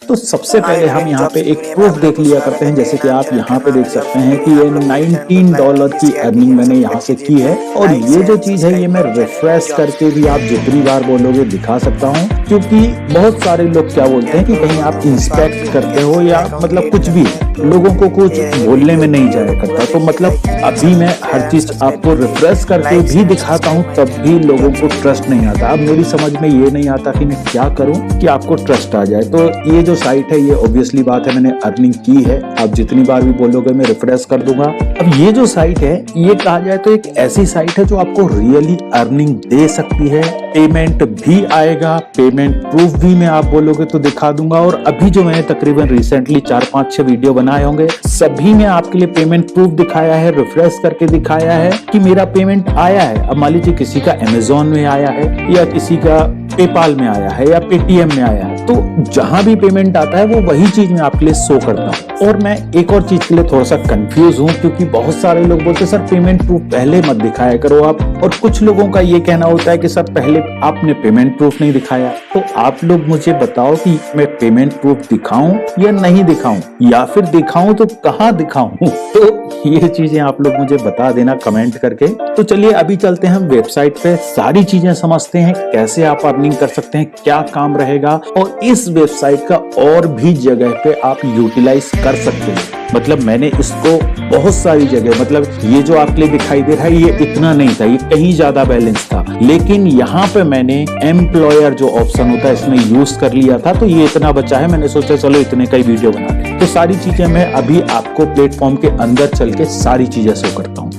तो सबसे पहले हम यहाँ पे एक प्रूफ देख लिया करते हैं। जैसे कि आप यहाँ पे देख सकते हैं कि ये $19 की अर्निंग मैंने यहाँ से की है, और ये जो चीज है ये मैं रिफ्रेश करके भी आप जितनी बार बोलोगे दिखा सकता हूँ, क्योंकि बहुत सारे लोग क्या बोलते हैं कि कहीं आप इंस्पेक्ट करते हो या मतलब कुछ भी लोगों को कुछ बोलने में नहीं जाया करता। तो मतलब अभी मैं हर चीज आपको रिफ्रेश करके भी दिखाता हूँ, तब भी लोगों को ट्रस्ट नहीं आता। अब मेरी समझ में ये नहीं आता कि मैं क्या करूँ कि आपको ट्रस्ट आ जाए। तो ये जो साइट है ये ऑब्वियसली बात है मैंने अर्निंग की है, आप जितनी बार भी बोलोगे मैं रिफ्रेश कर दूंगा। अब ये जो साइट है ये कहा जाए तो एक ऐसी साइट है जो आपको रियली अर्निंग दे सकती है, पेमेंट भी आएगा, पेमेंट प्रूफ भी मैं आप बोलोगे तो दिखा दूंगा। और अभी जो मैंने तकरीबन रिसेंटली 4-5-6 वीडियो बनाए होंगे सभी में आपके लिए पेमेंट प्रूफ दिखाया है, रिफ्रेश करके दिखाया है कि मेरा पेमेंट आया है। अब मान लीजिए किसी का अमेजोन में आया है या किसी का पेपाल में आया है या पेटीएम में आया है, तो जहां भी पेमेंट आता है वो वही चीज मैं आपके लिए शो करता हूँ। और मैं एक और चीज के लिए थोड़ा सा कंफ्यूज हूँ, क्योंकि बहुत सारे लोग बोलते हैं सर पेमेंट प्रूफ पहले मत दिखाया करो आप, और कुछ लोगों का ये कहना होता है कि सर पहले आपने पेमेंट प्रूफ नहीं दिखाया। तो आप लोग मुझे बताओ कि मैं पेमेंट प्रूफ दिखाऊं या नहीं दिखाऊं, या फिर दिखाऊं तो कहाँ दिखाऊं? तो ये चीजें आप लोग मुझे बता देना कमेंट करके। तो चलिए अभी चलते हैं हम वेबसाइट पे, सारी चीजें समझते हैं कैसे आप अर्निंग कर सकते हैं, क्या काम रहेगा, और इस वेबसाइट का और भी जगह पे आप यूटिलाइज कर सकते हैं। मतलब मैंने इसको बहुत सारी जगह, मतलब ये जो आपके लिए दिखाई दे रहा है ये इतना नहीं था, ये कहीं ज्यादा बैलेंस था, लेकिन यहाँ पे मैंने एम्प्लॉयर जो ऑप्शन होता है इसमें यूज कर लिया था, तो ये इतना बचा है। मैंने सोचा चलो इतने का ही वीडियो बना लें। तो सारी चीजें मैं अभी आपको प्लेटफॉर्म के अंदर चल के सारी चीजें शो करता हूँ।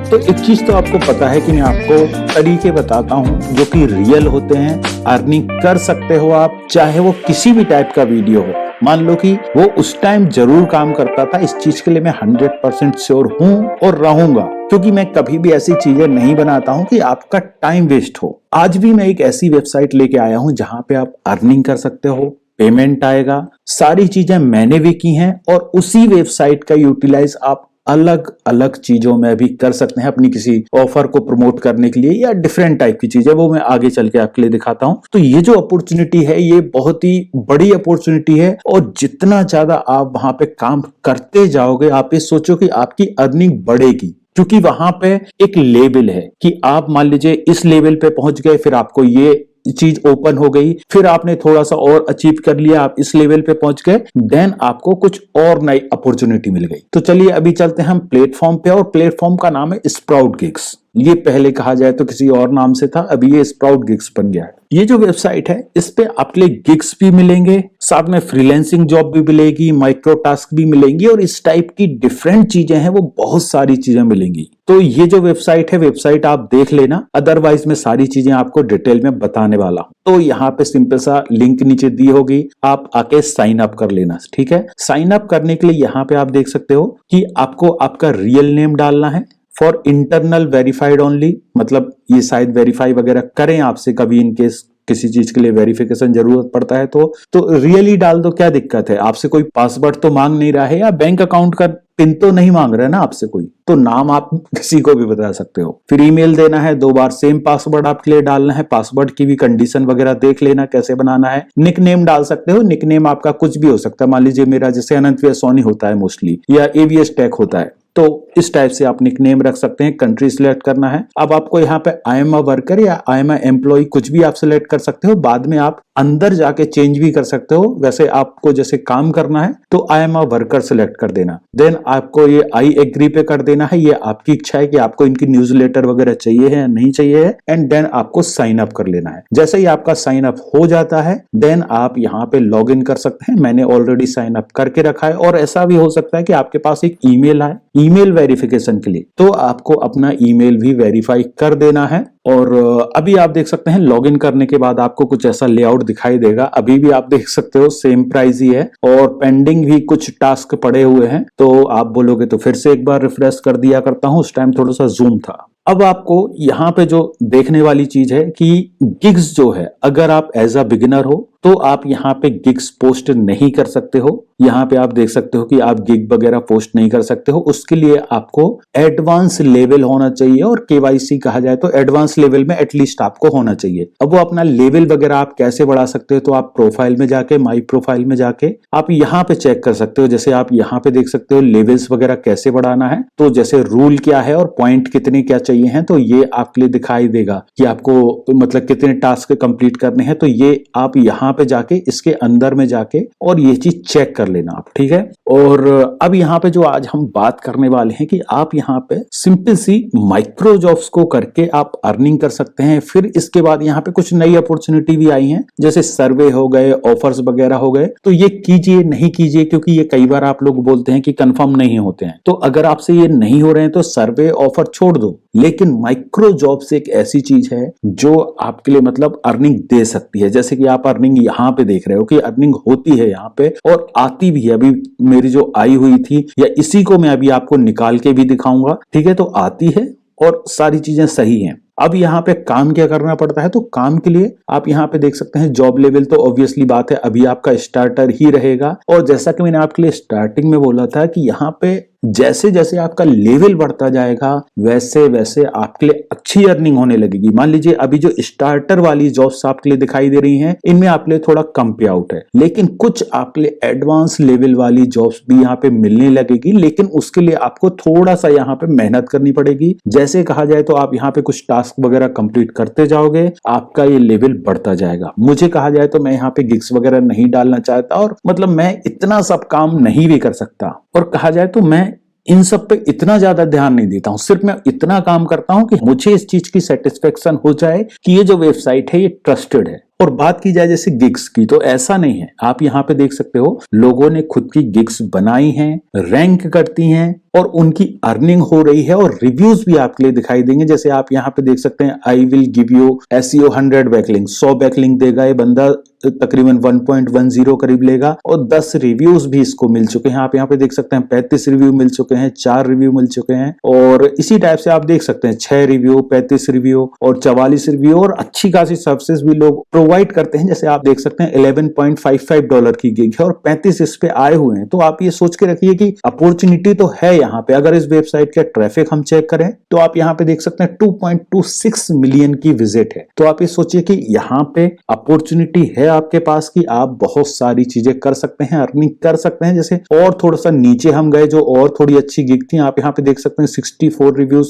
तो एक चीज तो आपको पता है कि मैं आपको तरीके बताता हूं जो कि रियल होते हैं, अर्निंग कर सकते हो आप, चाहे वो किसी भी टाइप का वीडियो हो। मान लो कि वो उस टाइम जरूर काम करता था, इस चीज के लिए मैं 100% श्योर हूं और रहूंगा, क्योंकि मैं कभी भी ऐसी चीजें नहीं बनाता हूं कि आपका टाइम वेस्ट हो। आज भी मैं एक ऐसी वेबसाइट लेके आया हूं जहां पे आप अर्निंग कर सकते हो, पेमेंट आएगा, सारी चीजें मैंने भी की हैं, और उसी वेबसाइट का यूटिलाइज आप अलग अलग चीजों में भी कर सकते हैं, अपनी किसी ऑफर को प्रमोट करने के लिए या डिफरेंट टाइप की चीजें, वो मैं आगे चल के आपके लिए दिखाता हूं। तो ये जो अपॉर्चुनिटी है ये बहुत ही बड़ी अपॉर्चुनिटी है, और जितना ज्यादा आप वहां पे काम करते जाओगे आप ये सोचो कि आपकी अर्निंग बढ़ेगी, क्योंकि वहां पे एक लेवल है कि आप मान लीजिए इस लेवल पे पहुंच गए, फिर आपको ये चीज ओपन हो गई, फिर आपने थोड़ा सा और अचीव कर लिया, आप इस लेवल पे पहुंच गए, देन आपको कुछ और नई अपॉर्चुनिटी मिल गई। तो चलिए अभी चलते हैं हम प्लेटफॉर्म पे, और प्लेटफॉर्म का नाम है स्प्राउट गिग्स। ये पहले कहा जाए तो किसी और नाम से था, अभी ये स्प्राउट गिग्स बन गया है। ये जो वेबसाइट है इस पे आपके लिए गिग्स भी मिलेंगे, साथ में फ्रीलांसिंग जॉब भी मिलेगी, माइक्रो टास्क भी मिलेंगी, और इस टाइप की डिफरेंट चीजें हैं, वो बहुत सारी चीजें मिलेंगी। तो ये जो वेबसाइट है, वेबसाइट आप देख लेना, अदरवाइज मैं सारी चीजें आपको डिटेल में बताने वाला हूं। तो यहाँ पे सिंपल सा लिंक नीचे दी होगी, आप आके साइन अप कर लेना, ठीक है। साइन अप करने के लिए यहाँ पे आप देख सकते हो कि आपको आपका रियल नेम डालना है, फॉर इंटरनल वेरीफाइड ओनली, मतलब ये शायद वेरीफाई वगैरह करें आपसे कभी, इनकेस किसी चीज के लिए वेरिफिकेशन जरूरत पड़ता है तो रियली डाल दो, क्या दिक्कत है। आपसे कोई पासवर्ड तो मांग नहीं रहा है, या बैंक अकाउंट का पिन तो नहीं मांग रहा है ना आपसे कोई, तो नाम आप किसी को भी बता सकते हो। फिर ईमेल देना है, 2 बार सेम पासवर्ड आपके लिए डालना है, पासवर्ड की भी कंडीशन वगैरह देख लेना कैसे बनाना है। निक नेम डाल सकते हो, निक नेम आपका कुछ भी हो सकता है, मान लीजिए मेरा जैसे अनंत सोनी होता है मोस्टली, या एवीएस टेक होता है, तो इस टाइप से आप निकनेम रख सकते हैं। कंट्री सिलेक्ट करना है। अब आपको यहाँ पे आई एम अ वर्कर या आई एम अ एम्प्लॉय कुछ भी आप सिलेक्ट कर सकते हो, बाद में आप अंदर जाके चेंज भी कर सकते हो। वैसे आपको जैसे काम करना है तो I am a worker select कर देना, देन आपको ये आई एग्री पे कर देना है। ये आपकी इच्छा है कि आपको इनकी न्यूज़लेटर वगैरह चाहिए है या नहीं चाहिए है, एंड देन आपको साइन अप कर लेना है। जैसे ही आपका साइन अप हो जाता है देन आप यहाँ पे लॉग इन कर सकते हैं। मैंने ऑलरेडी साइन अप करके रखा है, और ऐसा भी हो सकता है कि आपके पास एक ईमेल आए ईमेल वेरिफिकेशन के लिए, तो आपको अपना ईमेल भी वेरीफाई कर देना है। और अभी आप देख सकते हैं लॉगिन करने के बाद आपको कुछ ऐसा लेआउट दिखाई देगा। अभी भी आप देख सकते हो सेम प्राइस ही है, और पेंडिंग भी कुछ टास्क पड़े हुए हैं। तो आप बोलोगे तो फिर से एक बार रिफ्रेश कर दिया करता हूं, उस टाइम थोड़ा सा जूम था। अब आपको यहाँ पे जो देखने वाली चीज है कि गिग्स जो है, अगर आप एज अ बिगिनर हो तो आप यहाँ पे गिग्स पोस्ट नहीं कर सकते हो। यहाँ पे आप देख सकते हो कि आप गिग वगैरह पोस्ट नहीं कर सकते हो। उसके लिए आपको एडवांस लेवल होना चाहिए, और केवाईसी कहा जाए तो एडवांस लेवल में एटलीस्ट आपको होना चाहिए। अब वो अपना लेवल वगैरह आप कैसे बढ़ा सकते हो, तो आप प्रोफाइल में जाके, माई प्रोफाइल में जाके आप यहाँ पे चेक कर सकते हो। जैसे आप यहाँ पे देख सकते हो लेवल्स वगैरह कैसे बढ़ाना है, तो जैसे रूल क्या है और पॉइंट कितने क्या चाहिए हैं, तो ये आपके लिए दिखाई देगा कि आपको मतलब कितने टास्क कंप्लीट करने हैं। तो ये आप यहाँ पे जाके इसके अंदर में जाके और ये चीज चेक कर लेना आप, ठीक है। और अब यहाँ पे जो आज हम बात करने वाले हैं कि आप यहाँ पे सिंपल सी माइक्रो जॉब्स को करके आप अर्निंग कर सकते हैं। फिर इसके बाद यहाँ पे कुछ नई अपॉर्चुनिटी भी आई हैं, जैसे सर्वे हो गए, ऑफर्स वगैरह हो गए। तो ये कीजिए, नहीं कीजिए, क्योंकि ये कई बार आप लोग बोलते हैं कि कंफर्म नहीं होते हैं। तो अगर आपसे ये नहीं हो रहे हैं तो सर्वे ऑफर छोड़ दो, लेकिन माइक्रो जॉब्स एक ऐसी चीज है जो आपके लिए मतलब अर्निंग दे सकती है। जैसे कि आप अर्निंग यहाँ पे देख रहे हो कि अर्निंग होती है यहाँ पे और आती भी है। अभी मेरी जो आई हुई थी, या इसी को मैं अभी आपको निकाल के भी दिखाऊंगा, ठीक है। तो आती है और सारी चीजें सही हैं। अब यहाँ पे काम क्या करना पड़ता है, तो काम के लिए आप यहाँ पे देख सकते हैं जॉब लेवल, तो ऑब्वियसली बात है अभी आपका स्टार्टर ही रहेगा। और जैसा कि मैंने आपके लिए स्टार्टिंग में बोला था कि यहाँ पे जैसे जैसे आपका लेवल बढ़ता जाएगा वैसे वैसे आपके लिए अच्छी अर्निंग होने लगेगी। मान लीजिए अभी जो स्टार्टर वाली जॉब्स आपके लिए दिखाई दे रही हैं, इनमें आपके लिए थोड़ा कम पे आउट है, लेकिन कुछ आपके लिए एडवांस लेवल वाली जॉब्स भी यहाँ पे मिलने लगेगी। लेकिन उसके लिए आपको थोड़ा सा यहाँ पे मेहनत करनी पड़ेगी। जैसे कहा जाए तो आप यहाँ पे कुछ टास्क वगैरह कंप्लीट करते जाओगे, आपका ये लेवल बढ़ता जाएगा। मुझे कहा जाए तो मैं यहाँ पे गिग्स वगैरह नहीं डालना चाहता, और मतलब मैं इतना सब काम नहीं भी कर सकता, और कहा जाए तो मैं इन सब पे इतना ज्यादा ध्यान नहीं देता हूं। सिर्फ मैं इतना काम करता हूं कि मुझे इस चीज की सेटिस्फेक्शन हो जाए कि ये जो वेबसाइट है ये ट्रस्टेड है। और बात की जाए जैसे गिग्स की, तो ऐसा नहीं है। आप यहाँ पे देख सकते हो लोगों ने खुद की गिग्स बनाई हैं, रैंक करती हैं और उनकी अर्निंग हो रही है, और रिव्यूज भी आपके लिए दिखाई देंगे। जैसे आप यहाँ पे देख सकते हैं, I will give you SEO 100 backlink, 100 backlink देगा ये बंदा, तकरीबन 1.10 करीब लेगा, और 10 रिव्यूज भी इसको मिल चुके हैं। आप यहाँ पे देख सकते हैं 35 रिव्यू मिल चुके हैं, 4 रिव्यू मिल चुके हैं, और इसी टाइप से आप देख सकते हैं 6 रिव्यू, 35 रिव्यू और 44 रिव्यू, और अच्छी खासी सर्विसेज भी लोग प्रोवाइड करते हैं। जैसे आप देख सकते हैं $11.55 की गिग है और 35 इस पे आए हुए हैं। तो आप ये सोच के रखिए कि अपॉर्चुनिटी तो है यहाँ पे। अगर इस वेबसाइट का ट्रैफिक हम चेक करें तो आप यहाँ पे देख सकते हैं 2.26 मिलियन की विजिट है। तो आप ये सोचिए कि यहाँ पे अपॉर्चुनिटी है आपके पास कि आप बहुत सारी चीजें कर सकते हैं, अर्निंग कर सकते हैं। जैसे और थोड़ा सा नीचे हम गए, जो और थोड़ी अच्छी गिग थी, आप यहाँ पे देख सकते हैं 64 रिव्यूज,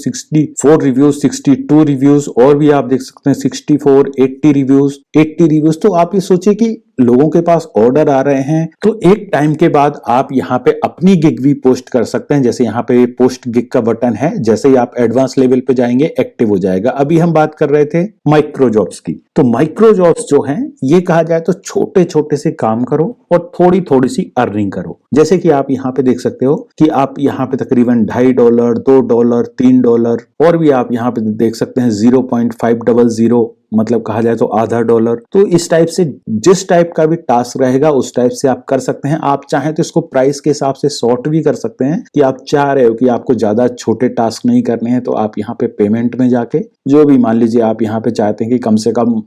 62 रिव्यूज, और भी आप देख सकते हैं 64, 80 रिव्यूज। तो आप ये सोचिए कि लोगों के पास ऑर्डर आ रहे हैं, तो एक टाइम के बाद आप यहाँ पे अपनी गिग भी पोस्ट कर सकते हैं। जैसे यहाँ पे पोस्ट गिग का बटन है, जैसे ही आप एडवांस लेवल पे जाएंगे एक्टिव हो जाएगा। अभी हम बात कर रहे थे माइक्रो जॉब्स की। तो माइक्रो जॉब्स जो हैं, ये कहा जाए तो छोटे छोटे से काम करो और थोड़ी थोड़ी सी अर्निंग करो। जैसे कि आप यहाँ पे देख सकते हो कि आप यहाँ पे तकरीबन $2.5, $2, $3, और भी आप यहाँ पे देख सकते हैं 0.500, मतलब कहा जाए तो आधा $1। तो इस टाइप से जिस टाइप का भी टास्क रहेगा उस टाइप से आप कर सकते हैं। आप चाहें तो इसको प्राइस के हिसाब से सॉर्ट भी कर सकते हैं, कि आप चाह रहे हो कि आपको ज्यादा छोटे टास्क नहीं करने हैं, तो आप यहाँ पे पेमेंट में जाके जो भी, मान लीजिए आप यहाँ पे चाहते हैं कि कम से कम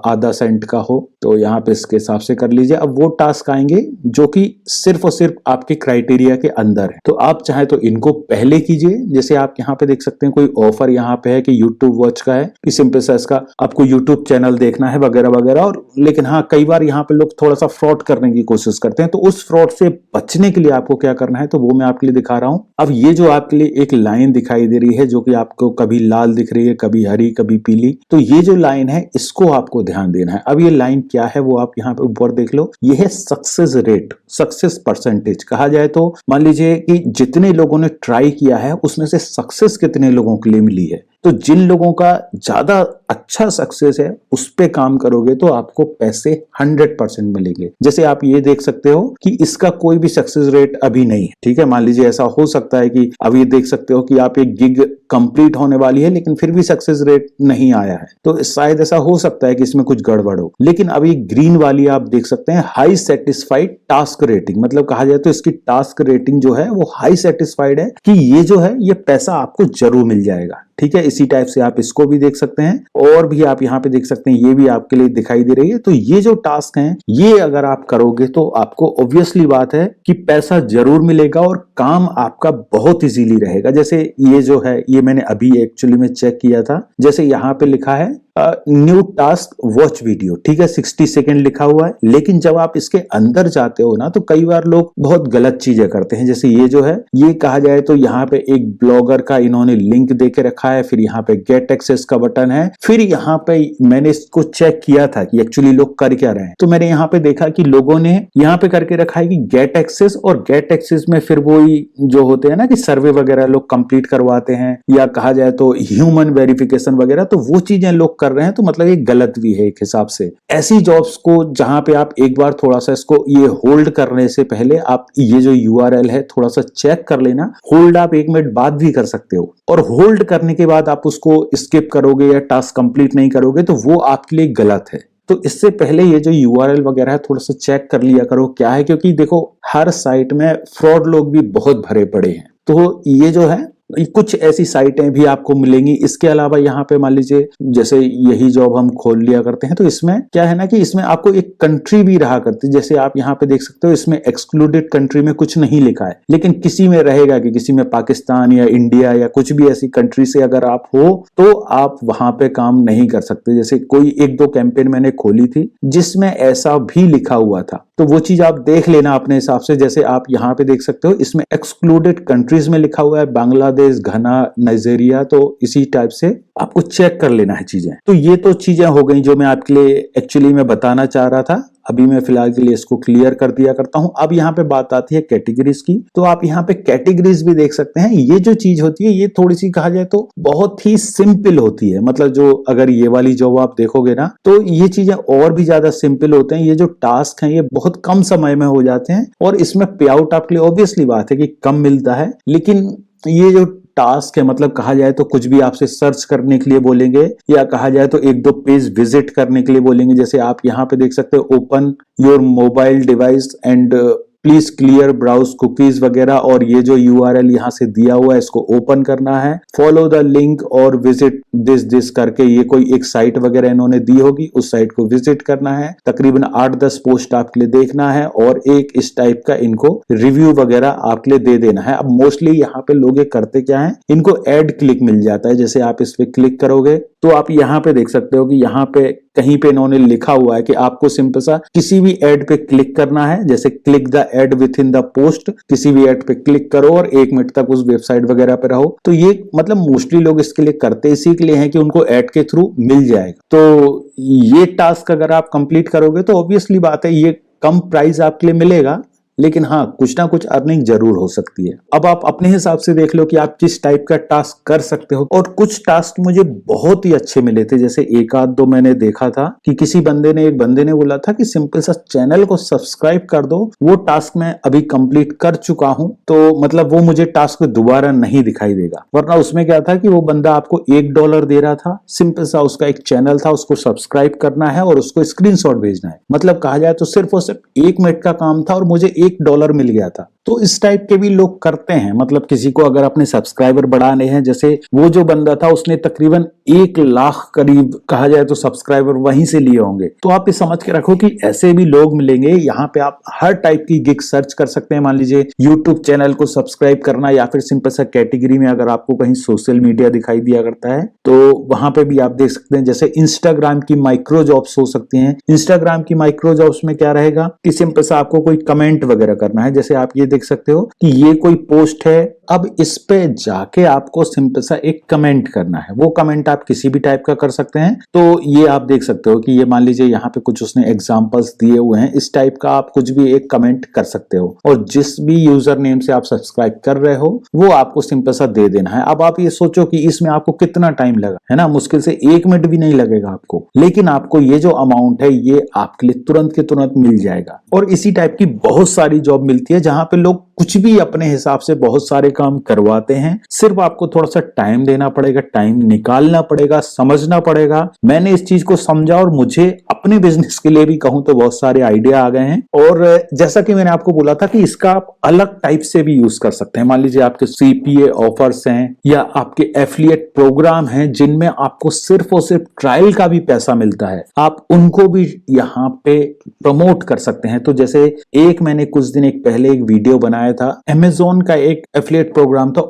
आधा सेंट का हो, तो यहाँ पे इसके हिसाब से कर लीजिए। अब वो टास्क आएंगे जो कि सिर्फ और सिर्फ आपके क्राइटेरिया के अंदर है, तो आप चाहे तो इनको पहले कीजिए। जैसे आप यहाँ पे देख सकते हैं कोई ऑफर यहाँ पे है कि यूट्यूब वॉच का है, कि सिंपल सा इसका आपको यूट्यूब चैनल देखना है वगैरह वगैरह। और लेकिन हाँ, कई बार यहाँ पे लोग थोड़ा सा फ्रॉड करने की कोशिश करते हैं, तो उस फ्रॉड से बचने के लिए आपको क्या करना है, तो वो मैं आपके लिए दिखा रहा हूँ। अब ये जो आपके लिए एक लाइन दिखाई दे रही है, जो कि आपको कभी लाल दिख रही है, कभी हरी, कभी पीली, तो ये जो लाइन है इसको आपको ध्यान देना है। अब ये लाइन क्या है वो आप यहाँ पे ऊपर देख लो, ये है सक्सेस रेट, सक्सेस परसेंटेज। कहा जाए तो मान लीजिए कि जितने लोगों ने ट्राई किया है उसमें से सक्सेस कितने लोगों के लिए मिली है। तो जिन लोगों का ज्यादा अच्छा सक्सेस है उस पे काम करोगे तो आपको पैसे 100% मिलेंगे। जैसे आप ये देख सकते हो कि इसका कोई भी सक्सेस रेट अभी नहीं है, ठीक है। मान लीजिए ऐसा हो सकता है कि अब ये देख सकते हो कि आप एक गिग कंप्लीट होने वाली है लेकिन फिर भी सक्सेस रेट नहीं आया है, तो शायद ऐसा हो सकता है कि इसमें कुछ गड़बड़ हो। लेकिन अभी ग्रीन वाली आप देख सकते हैं हाई सेटिस्फाइड टास्क रेटिंग, मतलब कहा जाए तो इसकी टास्क रेटिंग जो है वो हाई सेटिस्फाइड है कि ये जो है ये पैसा आपको जरूर मिल जाएगा, ठीक है। इसी टाइप से आप इसको भी देख सकते हैं, और भी आप यहाँ पे देख सकते हैं, ये भी आपके लिए दिखाई दे रही है। तो ये जो टास्क हैं, ये अगर आप करोगे तो आपको ऑब्वियसली बात है कि पैसा जरूर मिलेगा और काम आपका बहुत इजीली रहेगा। जैसे ये जो है, ये मैंने अभी एक्चुअली में चेक किया था। जैसे यहाँ पे लिखा है न्यू टास्क वॉच वीडियो, ठीक है, 60 सेकेंड लिखा हुआ है। लेकिन जब आप इसके अंदर जाते हो ना, तो कई बार लोग बहुत गलत चीजें करते हैं। जैसे ये जो है, ये कहा जाए तो यहाँ पे एक ब्लॉगर का इन्होंने लिंक दे के रखा है, फिर यहाँ पे गेट एक्सेस का बटन है, फिर यहाँ पे मैंने इसको चेक किया था कि एक्चुअली लोग कर क्या रहे हैं। तो मैंने यहाँ पे देखा कि लोगों ने यहाँ पे करके रखा है कि गेट एक्सेस, और गेट एक्सेस में फिर वही जो होते हैं ना कि सर्वे वगैरह लोग कंप्लीट करवाते हैं, या कहा जाए तो ह्यूमन वेरिफिकेशन वगैरह, तो वो चीजें लोग कर रहे हैं। तो मतलब ये गलत भी है एक हिसाब से। ऐसी जॉब्स को जहां पे आप एक बार थोड़ा सा इसको ये होल्ड करने से पहले आप ये जो यूआरएल है थोड़ा सा चेक कर लेना। होल्ड आप 1 मिनट बाद भी कर सकते हो, और होल्ड करने के बाद आप उसको स्किप करोगे या टास्क कंप्लीट नहीं करोगे तो वो आपके लिए गलत है। तो इससे पहले ये जो यूआरएल वगैरह है थोड़ा सा चेक कर लिया करो क्या है, क्योंकि देखो हर साइट में फ्रॉड लोग भी बहुत भरे पड़े हैं। तो ये जो है, कुछ ऐसी साइटें भी आपको मिलेंगी। इसके अलावा यहाँ पे मान लीजिए जैसे यही जॉब हम खोल लिया करते हैं, तो इसमें क्या है ना कि इसमें आपको एक कंट्री भी रहा करती है। जैसे आप यहाँ पे देख सकते हो, इसमें एक्सक्लूडेड कंट्री में कुछ नहीं लिखा है, लेकिन किसी में रहेगा कि किसी में पाकिस्तान या इंडिया या कुछ भी ऐसी कंट्री से अगर आप हो तो आप वहां पे काम नहीं कर सकते। जैसे कोई 1-2 कैंपेन मैंने खोली थी जिसमें ऐसा भी लिखा हुआ था, तो वो चीज आप देख लेना अपने हिसाब से। जैसे आप यहाँ पे देख सकते हो, इसमें एक्सक्लूडेड कंट्रीज में लिखा हुआ है बांग्लादेश, घना, नाइजीरिया, तो इसी टाइप से आपको चेक कर लेना है चीजें। तो ये तो चीजें हो गई जो मैं आपके लिए एक्चुअली में बताना चाह रहा था। अभी मैं फिलहाल के लिए इसको क्लियर कर दिया करता हूं। अब यहाँ पे बात आती है कैटेगरीज की, तो आप यहाँ पे कैटेगरीज भी देख सकते हैं। ये जो चीज होती है ये थोड़ी सी कहा जाए तो बहुत ही सिंपल होती है। मतलब जो अगर ये वाली जॉब आप देखोगे ना, तो ये चीजें और भी ज्यादा सिंपल होते हैं। ये जो टास्क हैं ये बहुत कम समय में हो जाते हैं, और इसमें पे आउट आपके लिए ऑब्वियसली बात है कि कम मिलता है। लेकिन ये जो टास्क है, मतलब कहा जाए तो कुछ भी आपसे सर्च करने के लिए बोलेंगे, या कहा जाए तो 1-2 पेज विजिट करने के लिए बोलेंगे। जैसे आप यहाँ पे देख सकते हो, open your mobile device and please clear browse cookies वगैरह, और ये जो यूआरएल यहाँ से दिया हुआ है इसको ओपन करना है। फॉलो द लिंक और विजिट दिस करके ये कोई एक साइट वगैरह इन्होंने दी होगी, उस साइट को विजिट करना है। तकरीबन 8-10 पोस्ट आपके लिए देखना है, और एक इस टाइप का इनको रिव्यू वगैरह आपके लिए दे देना है। अब मोस्टली यहाँ पे लोग ये करते क्या है, इनको एड क्लिक मिल जाता है। जैसे आप इस पे क्लिक करोगे तो आप यहाँ पे देख सकते हो कि यहाँ पे कहीं पे इन्होंने लिखा हुआ है कि आपको सिंपल सा किसी भी एड पे क्लिक करना है। जैसे click the ad within the post, किसी भी एड पे क्लिक करो और 1 मिनट तक उस वेबसाइट वगैरह पे रहो। तो ये मतलब मोस्टली लोग इसके लिए करते इसी के लिए हैं कि उनको एड के थ्रू मिल जाएगा। तो ये टास्क अगर आप कंप्लीट करोगे तो ऑब्वियसली बात है ये कम प्राइस आपके लिए मिलेगा, लेकिन हाँ कुछ ना कुछ अर्निंग जरूर हो सकती है। अब आप अपने हिसाब से देख लो कि आप किस टाइप का टास्क कर सकते हो। और कुछ टास्क मुझे बहुत ही अच्छे मिले थे। जैसे 1-2 मैंने देखा था कि किसी एक बंदे ने बोला था कि सिंपल सा चैनल को सब्सक्राइब कर दो। वो टास्क मैं अभी कंप्लीट कर चुका हूं, तो मतलब वो मुझे टास्क दोबारा नहीं दिखाई देगा। वरना उसमें क्या था कि वो बंदा आपको $1 दे रहा था। सिंपल सा उसका एक चैनल था, उसको सब्सक्राइब करना है और उसको स्क्रीनशॉट भेजना है। मतलब कहा जाए तो सिर्फ और सिर्फ 1 मिनट का काम था और मुझे $1 मिल गया था। तो इस टाइप के भी लोग करते हैं। मतलब किसी को अगर अपने सब्सक्राइबर बढ़ाने हैं, जैसे वो जो बंदा था उसने तकरीबन 1 लाख करीब कहा जाए तो सब्सक्राइबर वहीं से लिए होंगे। तो आप ये समझ के रखो कि ऐसे भी लोग मिलेंगे। यहाँ पे आप हर टाइप की गिग सर्च कर सकते हैं। मान लीजिए यूट्यूब चैनल को सब्सक्राइब करना, या फिर सिंपल सा कैटेगरी में अगर आपको कहीं सोशल मीडिया दिखाई दिया करता है तो वहां पे भी आप देख सकते हैं। जैसे इंस्टाग्राम की माइक्रो जॉब्स हो सकती हैं। इंस्टाग्राम की माइक्रो जॉब्स में क्या रहेगा कि सिंपल सा आपको कोई कमेंट वगैरह करना है। जैसे आप ये देख सकते हो कि ये कोई पोस्ट है, अब इस पे जाके आपको सिंपल सा एक कमेंट करना है। वो कमेंट आप किसी भी टाइप का कर सकते हैं। तो ये आप देख सकते हो कि ये मान लीजिए यहाँ पे कुछ उसने एग्जांपल्स दिए हुए हैं, इस टाइप का आप कुछ भी एक कमेंट कर सकते हो। और जिस भी यूजर नेम से आप सब्सक्राइब कर रहे हो वो आपको सिंपल सा दे देना है। अब आप ये सोचो कि इसमें आपको कितना टाइम लगा, है ना, मुश्किल से 1 मिनट भी नहीं लगेगा आपको, लेकिन आपको ये जो अमाउंट है ये आपके लिए तुरंत के तुरंत मिल जाएगा। और इसी टाइप की बहुत सारी जॉब मिलती है जहां पे लोग कुछ भी अपने हिसाब से बहुत सारे काम करवाते हैं। सिर्फ आपको थोड़ा सा टाइम देना पड़ेगा, टाइम निकालना पड़ेगा, समझना पड़ेगा। मैंने इस चीज को समझा और मुझे अपने बिजनेस के लिए भी कहूं तो बहुत सारे आइडिया आ गए हैं। और जैसा कि मैंने आपको बोला था कि इसका आप अलग टाइप से भी यूज कर सकते हैं। मान लीजिए आपके CPA ऑफर्स हैं या आपके एफिलिएट प्रोग्राम हैं जिनमें आपको सिर्फ और सिर्फ ट्रायल का भी पैसा मिलता है, आप उनको भी यहाँ पे प्रमोट कर सकते हैं। तो जैसे मैंने कुछ दिन पहले एक वीडियो बनाया था, Amazon का एक एफिलिएट प्रोग्राम था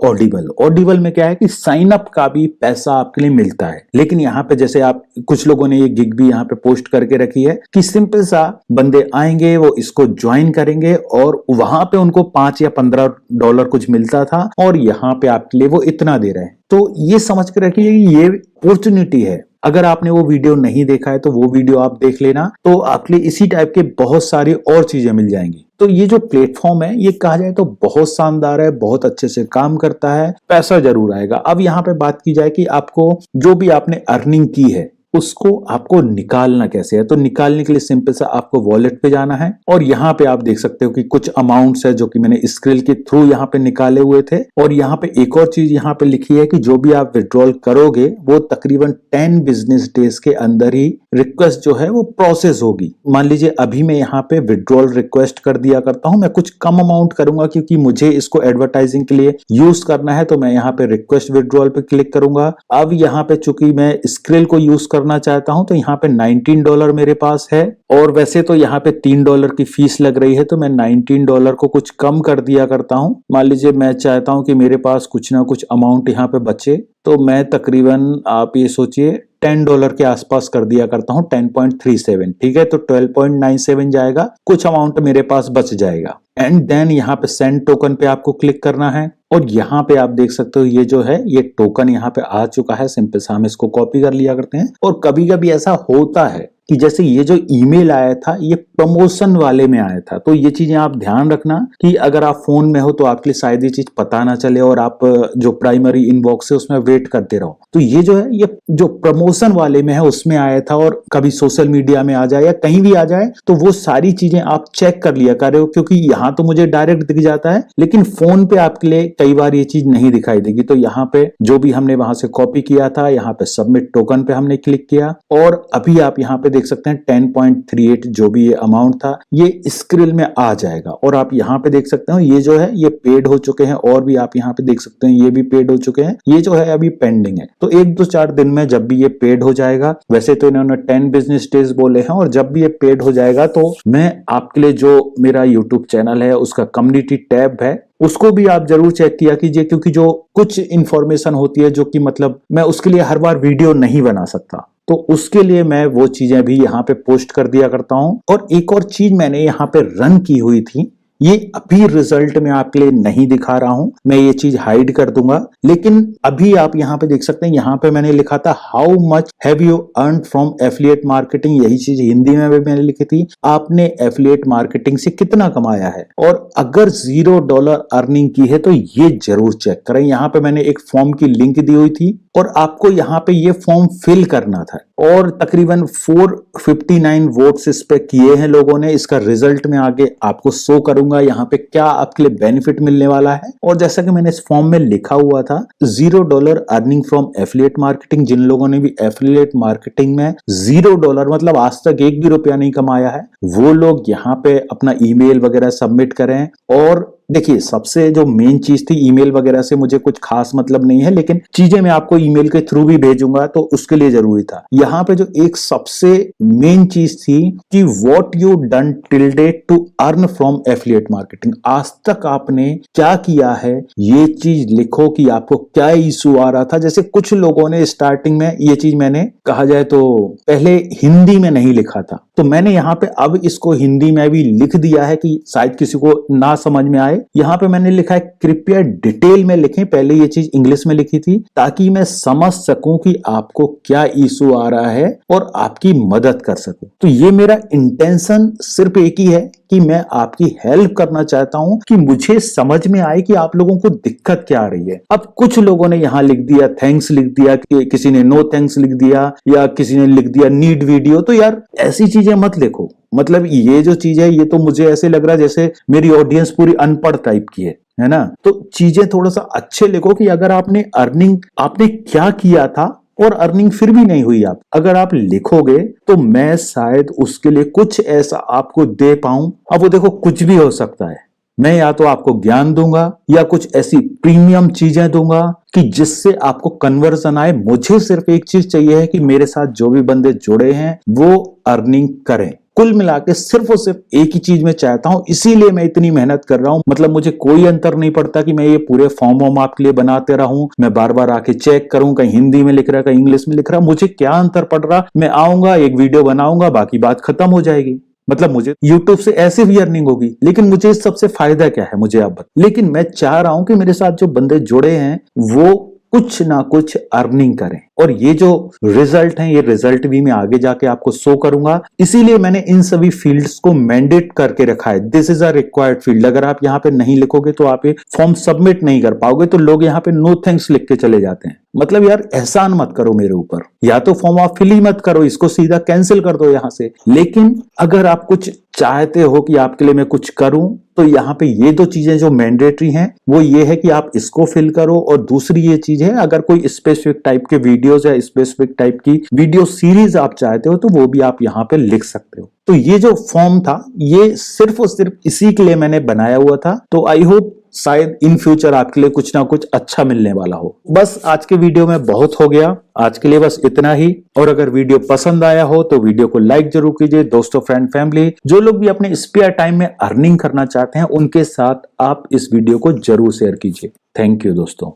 ऑडिबल में क्या है कि साइन अप का भी पैसा आपके लिए मिलता है। लेकिन यहाँ पे जैसे आप कुछ लोगों ने ये गिग भी यहाँ पे पोस्ट करके रखी है कि सिंपल सा बंदे आएंगे, वो इसको ज्वाइन करेंगे और वहां पे उनको $5 या $15 कुछ मिलता था और यहाँ पे आपके लिए वो इतना दे रहे हैं। तो ये समझ के रखिए ये अपॉर्चुनिटी है। अगर आपने वो वीडियो नहीं देखा है तो वो वीडियो आप देख लेना, तो आपके लिए इसी टाइप के बहुत सारी और चीजें मिल जाएंगी। तो ये जो प्लेटफॉर्म है ये कहा जाए तो बहुत शानदार है, बहुत अच्छे से काम करता है, पैसा जरूर आएगा। अब यहाँ पे बात की जाए कि आपको जो भी आपने अर्निंग की है उसको आपको निकालना कैसे है। तो निकालने के लिए सिंपल सा आपको वॉलेट पे जाना है और यहाँ पे आप देख सकते हो कि कुछ अमाउंट्स है जो कि मैंने स्क्रिल के थ्रू यहाँ पे निकाले हुए थे। और यहाँ पे एक और चीज यहाँ पे लिखी है कि जो भी आप विड्रॉल करोगे वो तकरीबन 10 बिजनेस डेज के अंदर ही रिक्वेस्ट जो है वो प्रोसेस होगी। मान लीजिए अभी मैं यहाँ पे विड्रॉल रिक्वेस्ट कर दिया करता हूँ, मैं कुछ कम अमाउंट करूंगा क्योंकि मुझे इसको एडवर्टाइजिंग के लिए यूज करना है। तो मैं यहाँ पे रिक्वेस्ट विड्रॉल पे क्लिक करूंगा। अब यहाँ पे चूंकि मैं स्क्रिल को यूज करना चाहता हूं तो यहाँ पे $19 मेरे पास है और वैसे तो यहाँ पे $3 की फीस लग रही है, तो मैं $19 को कुछ कम कर दिया करता हूं। मान लीजिए मैं चाहता हूं कि मेरे पास कुछ ना कुछ अमाउंट यहाँ पे बचे, तो मैं तकरीबन आप ये सोचिए $10 के आसपास कर दिया करता हूं, 10.37। ठीक है, तो 12.97 जाएगा, कुछ अमाउंट मेरे पास बच जाएगा। एंड देन यहाँ पे सेंड टोकन पे आपको क्लिक करना है और यहाँ पे आप देख सकते हो ये जो है ये टोकन यहाँ पे आ चुका है। सिंपल सा हम इसको कॉपी कर लिया करते हैं। और कभी कभी ऐसा होता है कि जैसे ये जो ईमेल आया था ये प्रमोशन वाले में आया था, तो ये चीजें आप ध्यान रखना कि अगर आप फोन में हो तो आपके लिए शायद ये चीज पता ना चले और आप जो प्राइमरी इनबॉक्स है उसमें वेट करते रहो। तो ये जो है ये जो प्रमोशन वाले में है उसमें आया था और कभी सोशल मीडिया में आ जाए या कहीं भी आ जाए तो वो सारी चीजें आप चेक कर लिया करो, क्योंकि यहाँ तो मुझे डायरेक्ट दिख जाता है लेकिन फोन पे आपके लिए कई बार ये चीज नहीं दिखाई देगी। तो यहाँ पे जो भी हमने वहां से कॉपी किया था यहाँ पे सबमिट टोकन पे हमने क्लिक किया और अभी आप यहाँ पे देख सकते हैं 10.38 जो भी ये अमाउंट था ये स्क्रिल में आ जाएगा। और आप यहाँ पे देख सकते हो ये जो है ये पेड हो चुके हैं और भी आप यहाँ पे देख सकते हैं ये भी पेड हो चुके हैं, ये जो है अभी पेंडिंग है। तो 1-2-4 दिन में जब भी ये पेड हो जाएगा, वैसे तो इन्होंने 10 बिजनेस डेज बोले हैं, और जब भी ये पेड हो जाएगा तो मैं आपके लिए जो मेरा यूट्यूब चैनल है उसका कम्युनिटी टैब है उसको भी आप जरूर चेक किया कीजिए, क्योंकि जो कुछ इंफॉर्मेशन होती है जो कि मतलब मैं उसके लिए हर बार वीडियो नहीं बना सकता, तो उसके लिए मैं वो चीजें भी यहाँ पे पोस्ट कर दिया करता हूं। और एक और चीज मैंने यहाँ पे रन की हुई थी, ये अभी रिजल्ट में आपके लिए नहीं दिखा रहा हूं, मैं ये चीज हाइड कर दूंगा, लेकिन अभी आप यहाँ पे देख सकते हैं यहाँ पे मैंने लिखा था how much have you earned from affiliate marketing, यही चीज हिंदी में भी मैंने लिखी थी, आपने एफिलिएट मार्केटिंग से कितना कमाया है। और अगर $0 अर्निंग की है तो ये जरूर चेक करें। यहाँ पे मैंने एक फॉर्म की लिंक दी हुई थी और आपको यहाँ पे ये फॉर्म फिल करना था और तकरीबन 459 वोट्स इस पे किए हैं लोगों ने। इसका रिजल्ट में आगे आपको शो करूंगा यहाँ पे क्या आपके लिए बेनिफिट मिलने वाला है। और जैसा कि मैंने इस फॉर्म में लिखा हुआ था $0 अर्निंग फ्रॉम एफिलिएट मार्केटिंग, जिन लोगों ने भी एफिलिएट मार्केटिंग में $0 मतलब आज तक एक भी रुपया नहीं कमाया है, वो लोग यहाँ पे अपना ईमेल वगैरह सबमिट करें। और देखिए सबसे जो मेन चीज थी, ईमेल वगैरह से मुझे कुछ खास मतलब नहीं है, लेकिन चीजें मैं आपको ईमेल के थ्रू भी भेजूंगा तो उसके लिए जरूरी था। यहाँ पे जो एक सबसे मेन चीज थी कि what you done till date to earn from affiliate marketing, आज तक आपने क्या किया है ये चीज लिखो कि आपको क्या इशू आ रहा था। जैसे कुछ लोगों ने स्टार्टिंग में ये चीज मैंने कहा जाए तो पहले हिंदी में नहीं लिखा था, तो मैंने यहाँ पे अब इसको हिंदी में भी लिख दिया है कि शायद किसी को ना समझ में आए। यहाँ पे मैंने लिखा है कृपया डिटेल में लिखें, पहले ये चीज इंग्लिश में लिखी थी ताकि मैं समझ सकूं कि आपको क्या इशू आ रहा है और आपकी मदद कर सकूं। तो ये मेरा इंटेंशन सिर्फ एक ही है कि मैं आपकी हेल्प करना चाहता हूं कि मुझे समझ में आए कि आप लोगों को दिक्कत क्या आ रही है। अब कुछ लोगों ने यहाँ लिख दिया थैंक्स लिख दिया, किसी ने नो थैंक्स लिख दिया या किसी ने लिख दिया नीड वीडियो, तो यार ऐसी चीजें ये मत लिखो। मतलब ये जो चीज है ये तो मुझे ऐसे लग रहा है जैसे मेरी ऑडियंस पूरी अनपढ़ टाइप की है ना। तो चीजें थोड़ा सा अच्छे लिखो कि अगर आपने अर्निंग आपने क्या किया था और अर्निंग फिर भी नहीं हुई, आप अगर आप लिखोगे तो मैं शायद उसके लिए कुछ ऐसा आपको दे पाऊं। अब वो देखो कुछ भी हो सकता है, मैं या तो आपको ज्ञान दूंगा या कुछ ऐसी प्रीमियम चीजें दूंगा कि जिससे आपको कन्वर्जन आए। मुझे सिर्फ एक चीज चाहिए है कि मेरे साथ जो भी बंदे जुड़े हैं वो अर्निंग करें। कुल मिला के सिर्फ और सिर्फ एक ही चीज मैं चाहता हूं, इसीलिए मैं इतनी मेहनत कर रहा हूं। मतलब मुझे कोई अंतर नहीं पड़ता कि मैं ये पूरे फॉर्म वॉर्म आपके लिए बनाते रहूं, मैं बार बार आके चेक करूं कहीं हिंदी में लिख रहा कहीं इंग्लिश में लिख रहा, मुझे क्या अंतर पड़ रहा। मैं आऊंगा, एक वीडियो बनाऊंगा, बाकी बात खत्म हो जाएगी। मतलब मुझे YouTube से ऐसे भी अर्निंग होगी, लेकिन मुझे इस सबसे फायदा क्या है मुझे आप बताइए। लेकिन मैं चाह रहा हूं कि मेरे साथ जो बंदे जुड़े हैं वो कुछ ना कुछ अर्निंग करें, और ये जो रिजल्ट है ये रिजल्ट भी मैं आगे जाके आपको शो करूंगा। इसीलिए मैंने इन सभी फील्ड्स को मैंडेट करके रखा है। This is a required field. अगर आप यहाँ पे नहीं लिखोगे तो आप ये फॉर्म सबमिट नहीं कर पाओगे, तो लोग यहाँ पे नो थैंक्स लिख के चले जाते हैं। मतलब यार एहसान मत करो मेरे ऊपर, या तो फॉर्म आप फिल ही मत करो, इसको सीधा कैंसिल कर दो यहां से। लेकिन अगर आप कुछ चाहते हो कि आपके लिए मैं कुछ करूं, तो यहाँ पे ये दो चीजें जो मैंडेटरी हैं वो ये है कि आप इसको फिल करो, और दूसरी ये चीज है अगर कोई स्पेसिफिक टाइप के वीडियोस या स्पेसिफिक टाइप की वीडियो सीरीज आप चाहते हो तो वो भी आप यहाँ पे लिख सकते हो। तो ये जो फॉर्म था ये सिर्फ और सिर्फ इसी के लिए मैंने बनाया हुआ था। तो आई होप शायद इन फ्यूचर आपके लिए कुछ ना कुछ अच्छा मिलने वाला हो। बस आज के वीडियो में बहुत हो गया, आज के लिए बस इतना ही। और अगर वीडियो पसंद आया हो तो वीडियो को लाइक जरूर कीजिए। दोस्तों, फ्रेंड, फैमिली, जो लोग भी अपने स्पेयर टाइम में अर्निंग करना चाहते हैं उनके साथ आप इस वीडियो को जरूर शेयर कीजिए। थैंक यू दोस्तों।